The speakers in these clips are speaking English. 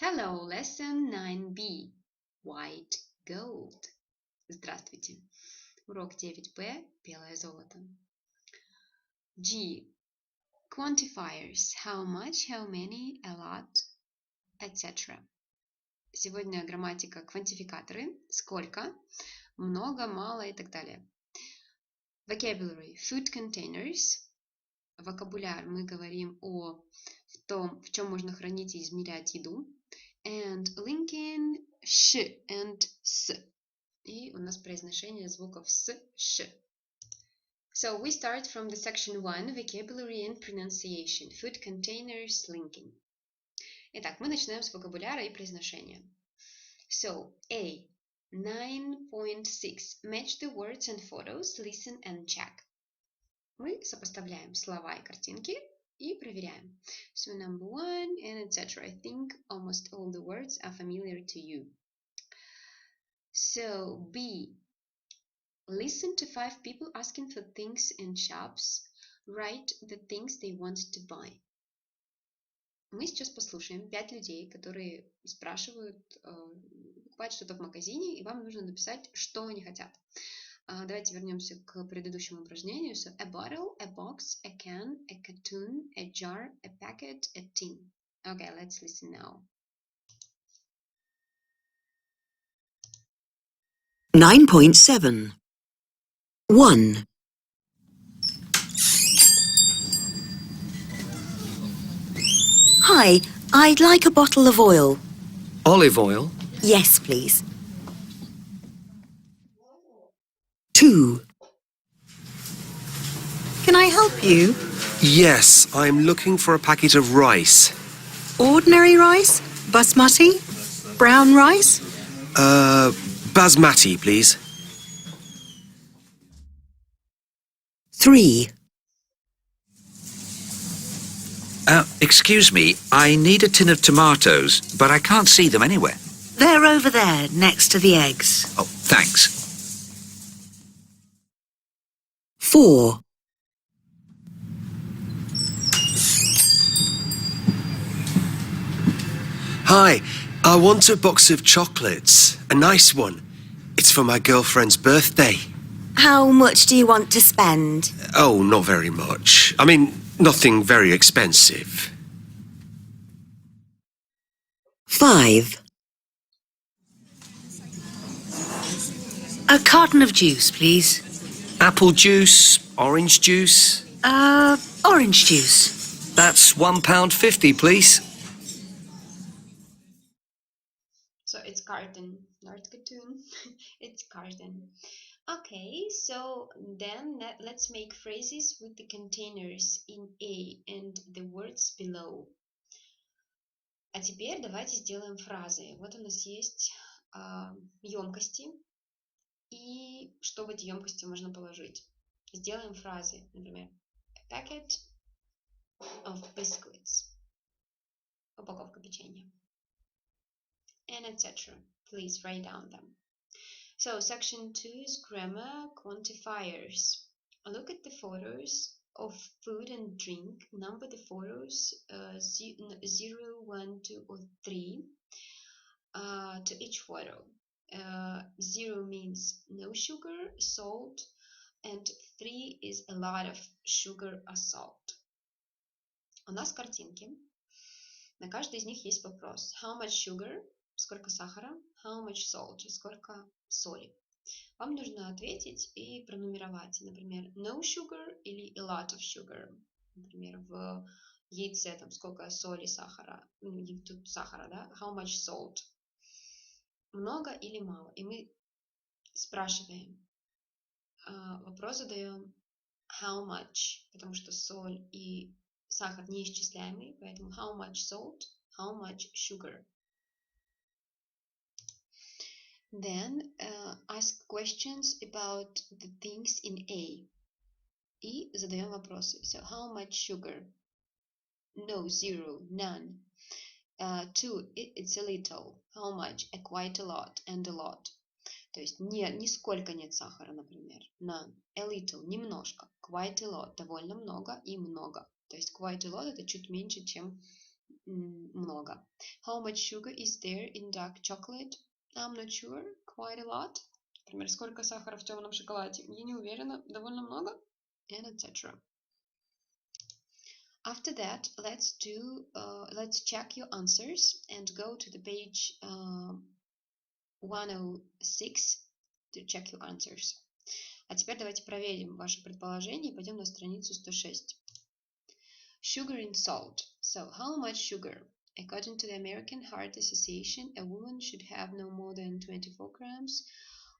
Hello, lesson 9b. White gold. Здравствуйте. Урок 9b. Белое золото. G. Quantifiers. How much, how many, a lot, etc. Сегодня грамматика квантификаторы. Сколько, много, мало и так далее. Vocabulary. Food containers. Вокабуляр. Мы говорим о том, в чем можно хранить и измерять еду. And linking sh and s. И у нас произношение звуков с, ш. So we start from the section 1, vocabulary and pronunciation, food containers, linking. Итак, мы начинаем с вокабуляра и произношения. So, A. 9.6. Match the words and photos, listen and check. Мы сопоставляем слова и картинки и проверяем. So, number 1 and etc. I think almost all the words are familiar to you. So, B. Listen to 5 people asking for things in shops. Write the things they want to buy. Мы сейчас послушаем 5 людей, которые спрашивают покупать что-то в магазине, и вам нужно написать, что они хотят. Давайте вернемся к предыдущему упражнению. So, a bottle, a box, a can, a cartoon, a jar, a packet, a tin. Okay, let's listen now. 9.7. 1. Hi, I'd like a bottle of oil. Olive oil? Yes, please. 2. Can I help you? Yes, I'm looking for a packet of rice. Ordinary rice? Basmati? Brown rice? Basmati, please. 3. Excuse me, I need a tin of tomatoes, but I can't see them anywhere. They're over there, next to the eggs. Oh, thanks. 4. Hi, I want a box of chocolates. A nice one. It's for my girlfriend's birthday. How much do you want to spend? Oh, not very much. I mean, nothing very expensive. 5. A carton of juice, please. Apple juice, orange juice. Orange juice. That's £1.50, please. So it's carton, not cartoon. It's carton. Okay, so then let's make phrases with the containers in A and the words below. А теперь давайте сделаем фразы. Вот у нас есть емкости, и что в эти емкости можно положить. Сделаем фразы, например, a packet of biscuits, упаковка печенья, and etc. Please write down them. So section 2 is grammar quantifiers. Look at the photos of food and drink. Number the photos 0, 1, 2, or 3 to each photo. 0 means no sugar, salt, and 3 is a lot of sugar or salt. У нас картинки. На каждой из них есть вопрос. How much sugar? Сколько сахара? How much salt? Сколько соли? Вам нужно ответить и пронумеровать. Например, no sugar или a lot of sugar. Например, в яйце там сколько соли, сахара. Тут сахара, да? How much salt? Много или мало? И мы спрашиваем. Вопрос задаем how much, потому что соль и сахар неисчисляемый, поэтому how much salt, how much sugar. Then ask questions about the things in A. И задаем вопросы. So how much sugar? No, 0, none. 2, it's a little. How much? Quite a lot and a lot. То есть нисколько нет сахара, например. None. A little, немножко. Quite a lot, довольно много и много. То есть quite a lot это чуть меньше, чем много. How much sugar is there in dark chocolate? I'm not sure. Quite a lot. Например, сколько сахара в темном шоколаде? Я не уверена. Довольно много. And etc. After that, let's check your answers and go to the page 106 to check your answers. А теперь давайте проверим ваши предположения и пойдем на страницу 106. Sugar and salt. So, how much sugar? According to the American Heart Association, a woman should have no more than 24 grams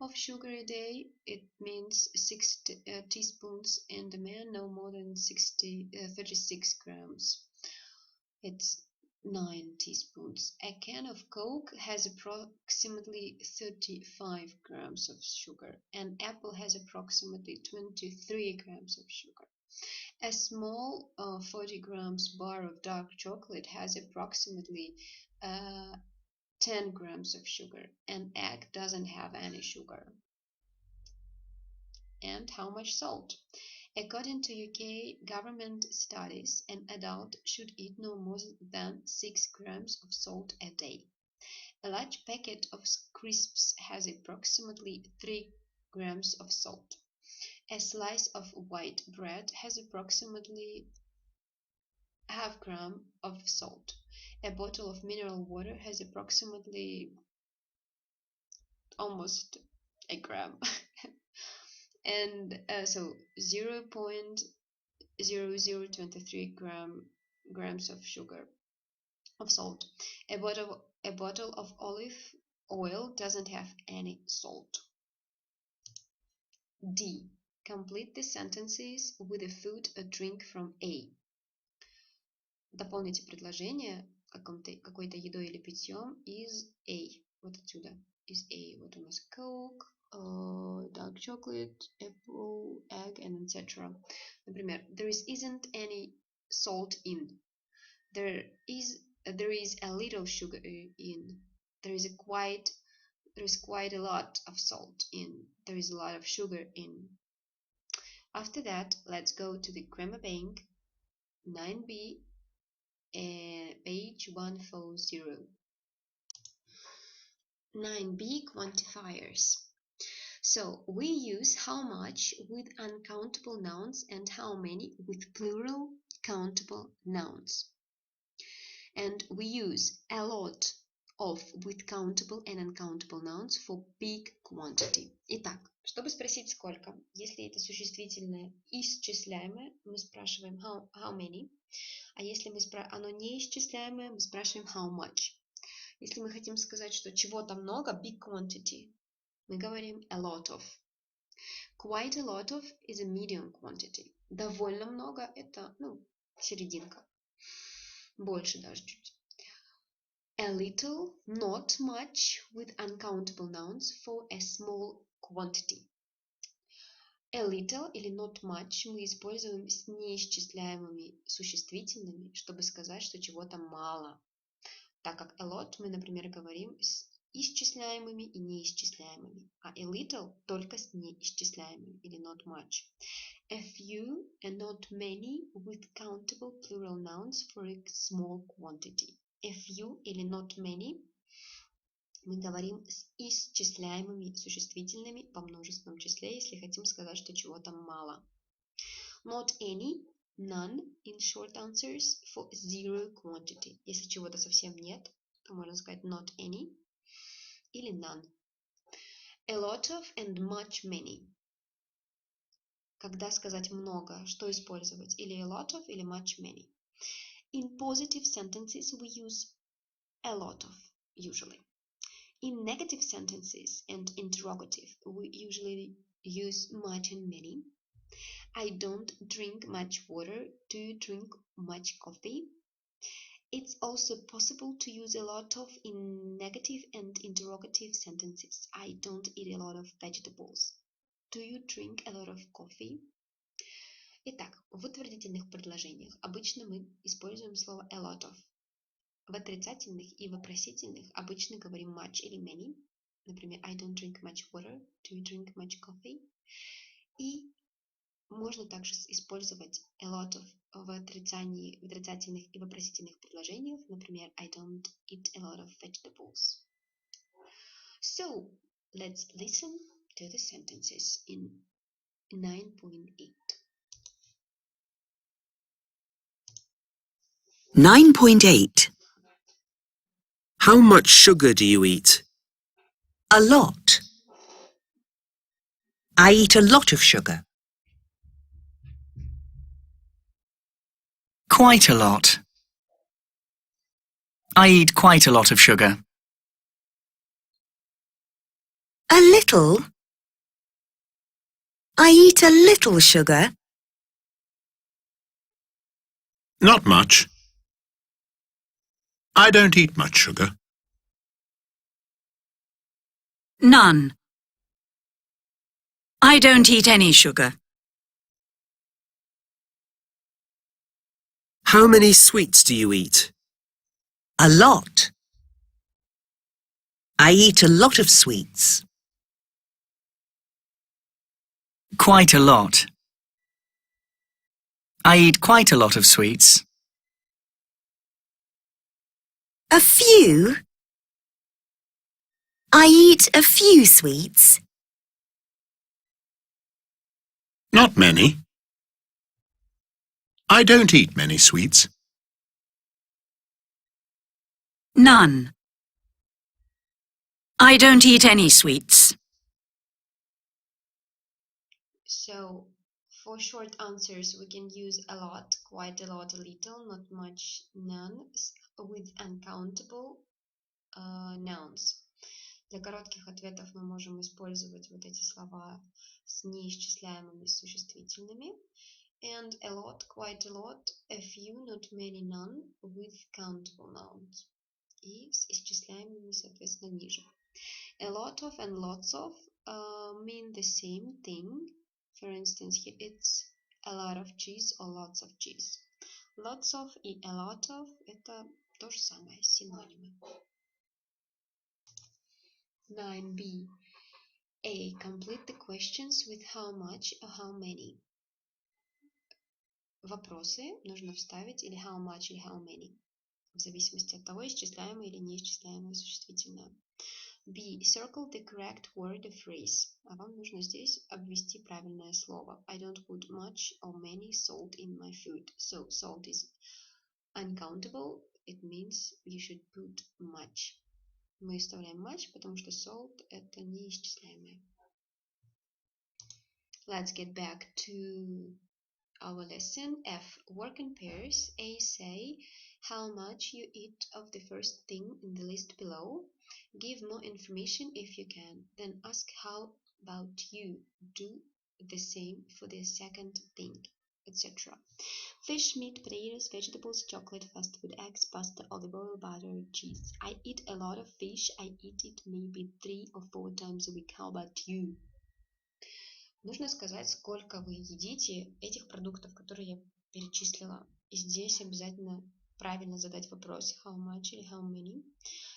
of sugar a day. It means 6 teaspoons, and a man no more than 36 grams. It's 9 teaspoons. A can of Coke has approximately 35 grams of sugar. An apple has approximately 23 grams of sugar. A small 40 grams bar of dark chocolate has approximately 10 grams of sugar. An egg doesn't have any sugar. And how much salt? According to UK government studies, an adult should eat no more than 6 grams of salt a day. A large packet of crisps has approximately 3 grams of salt. A slice of white bread has approximately half gram of salt. A bottle of mineral water has approximately almost a gram. And so 0.0023 grams of sugar of salt. A bottle of olive oil doesn't have any salt. D. Complete the sentences with a food or drink from A. Дополните предложение какой-то едой или питьем из A. Вот отсюда. Из A. Вот у нас Coke, dark chocolate, apple, egg, and etc. Например, there isn't any salt in. There is a little sugar in. There is quite a lot of salt in. There is a lot of sugar in. After that, let's go to the grammar bank 9b, page 140. 9b, quantifiers. So we use how much with uncountable nouns and how many with plural countable nouns. And we use a lot of with countable and uncountable nouns for big quantity. Итак, чтобы спросить сколько, если это существительное исчисляемое, мы спрашиваем how many, а если оно неисчисляемое, мы спрашиваем how much. Если мы хотим сказать, что чего-то много, big quantity, мы говорим a lot of. Quite a lot of is a medium quantity. Довольно много это, серединка. Больше даже чуть. A little, not much, with uncountable nouns for a small quantity. A little или not much мы используем с неисчисляемыми существительными, чтобы сказать, что чего-то мало. Так как a lot мы, например, говорим с исчисляемыми и неисчисляемыми, а a little только с неисчисляемыми или not much. A few and not many with countable plural nouns for a small quantity. A few или not many мы говорим с исчисляемыми существительными по множественном числе, если хотим сказать, что чего-то мало. Not any, none in short answers for zero quantity. Если чего-то совсем нет, то можно сказать not any или none. A lot of and much many. Когда сказать много, что использовать? Или a lot of, или much many. In positive sentences we use a lot of, usually. In negative sentences and interrogative, we usually use much and many. I don't drink much water. Do you drink much coffee? It's also possible to use a lot of in negative and interrogative sentences. I don't eat a lot of vegetables. Do you drink a lot of coffee? Итак, в утвердительных предложениях обычно мы используем слово a lot of. В отрицательных и вопросительных обычно говорим much или many. Например, I don't drink much water. Do you drink much coffee? И Можно также использовать a lot of в отрицательных и вопросительных предложениях. Например, I don't eat a lot of vegetables. So, let's listen to the sentences in 9.8. 9.8. How much sugar do you eat? A lot. I eat a lot of sugar. Quite a lot. I eat quite a lot of sugar. A little. I eat a little sugar. Not much. I don't eat much sugar. None. I don't eat any sugar. How many sweets do you eat? A lot. I eat a lot of sweets. Quite a lot. I eat quite a lot of sweets. A few. I eat a few sweets. Not many. I don't eat many sweets. None. I don't eat any sweets. So, for short answers, we can use a lot, quite a lot, a little, not much, none, with uncountable nouns. Для коротких ответов мы можем использовать вот эти слова с неисчисляемыми существительными. And a lot, quite a lot, a few, not many, none, with countable nouns. И с исчисляемыми, соответственно, ниже. A lot of and lots of mean the same thing. For instance, here it's a lot of cheese or lots of cheese. Lots of и a lot of это то же самое, синонимы. 9b. A. Complete the questions with how much or how many. Вопросы нужно вставить или how much, или how many, в зависимости от того, исчисляемое или неисчисляемое существительное. B. Circle the correct word or phrase. А вам нужно здесь обвести правильное слово. I don't put much or many salt in my food. So salt is uncountable. It means you should put much. Мы вставляем much, потому что salt это неисчисляемое. Let's get back to our lesson. F. Work in pairs. A. Say how much you eat of the first thing in the list below. Give more information if you can. Then ask how about you. Do the same for the second thing, etc. Fish, meat, potatoes, vegetables, chocolate, fast food, eggs, pasta, olive oil, butter, cheese. I eat a lot of fish. I eat it maybe 3 or 4 times a week. How about you? Нужно сказать, сколько вы едите этих продуктов, которые я перечислила. И здесь обязательно правильно задать вопрос how much или how many.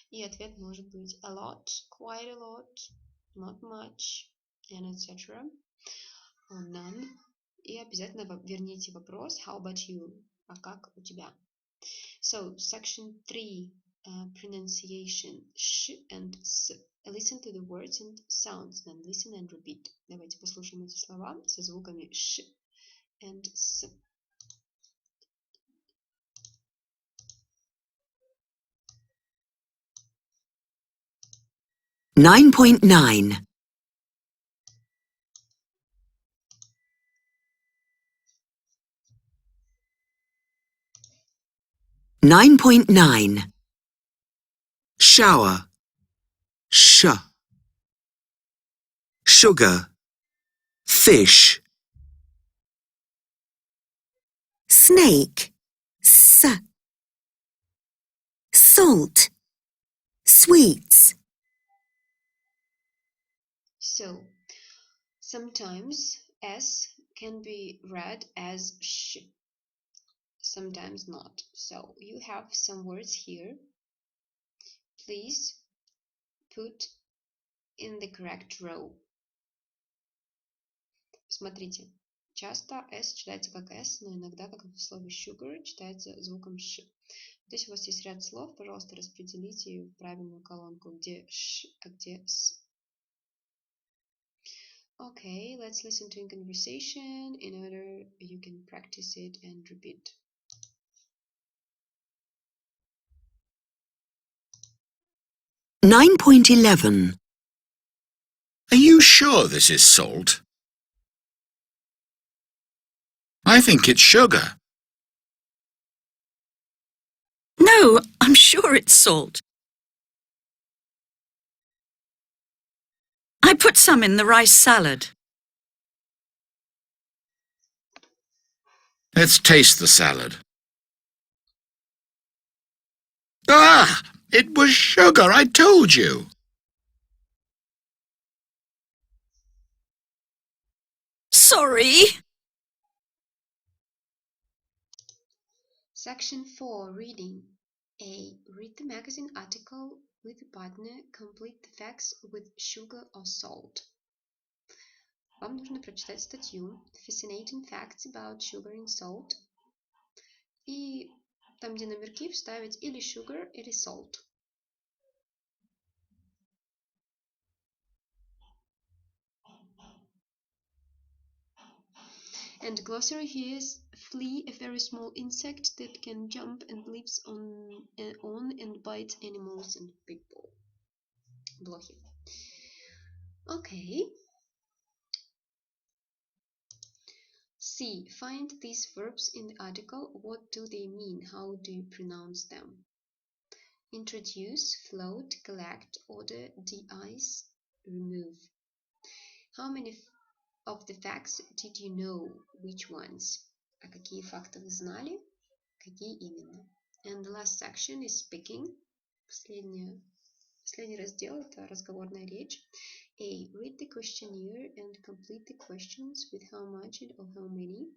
И ответ может быть a lot, quite a lot, not much, and etc. Or none. И обязательно верните вопрос how about you? А как у тебя? So, section 3, pronunciation, sh and s. Listen to the words and sounds, then listen and repeat. Давайте послушаем эти слова со звуками sh and s. Nine point nine. 9.9. Shower. Sh. Sugar. Fish. Snake. S. Salt. Sweets. So, sometimes s can be read as sh, sometimes not. So, you have some words here. Please put in the correct row. Смотрите, Часто S читается как S, но иногда, как в слове sugar, читается звуком Ш. Здесь у вас есть ряд слов, пожалуйста, распределите в правильную колонку, где Ш, а где С. Okay, let's listen to a conversation in order you can practice it and repeat. 9.11. Are you sure this is salt? I think it's sugar. No, I'm sure it's salt. I put some in the rice salad. Let's taste the salad. Ah! It was sugar, I told you. Sorry. Section 4, reading. A. Read the magazine article with a partner. Complete the facts with sugar or salt. Вам нужно прочитать статью Fascinating Facts about Sugar and Salt. И там, где номерки, вставить или sugar, или salt. And glossary here is flea, a very small insect that can jump and lives on and bites animals and people. Блохи. Okay. C. Find these verbs in the article. What do they mean? How do you pronounce them? Introduce, float, collect, order, de-ice, remove. How many of the facts did you know? Which ones? А какие факты вы знали? Какие именно? And the last section is speaking. Последний раздел – это разговорная речь. A. Read the questionnaire and complete the questions with how much or how many.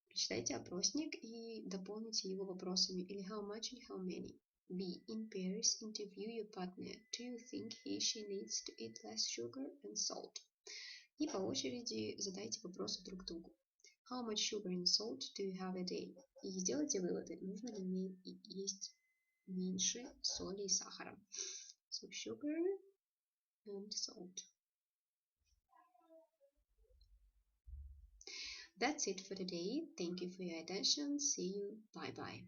Прочитайте опросник и дополните его вопросами или how much или how many. B. In pairs, interview your partner. Do you think she needs to eat less sugar and salt? И по очереди задайте вопросы друг другу. How much sugar and salt do you have a day? И сделайте выводы, нужно ли есть меньше соли и сахара. So sugar and salt. That's it for today. Thank you for your attention. See you. Bye bye.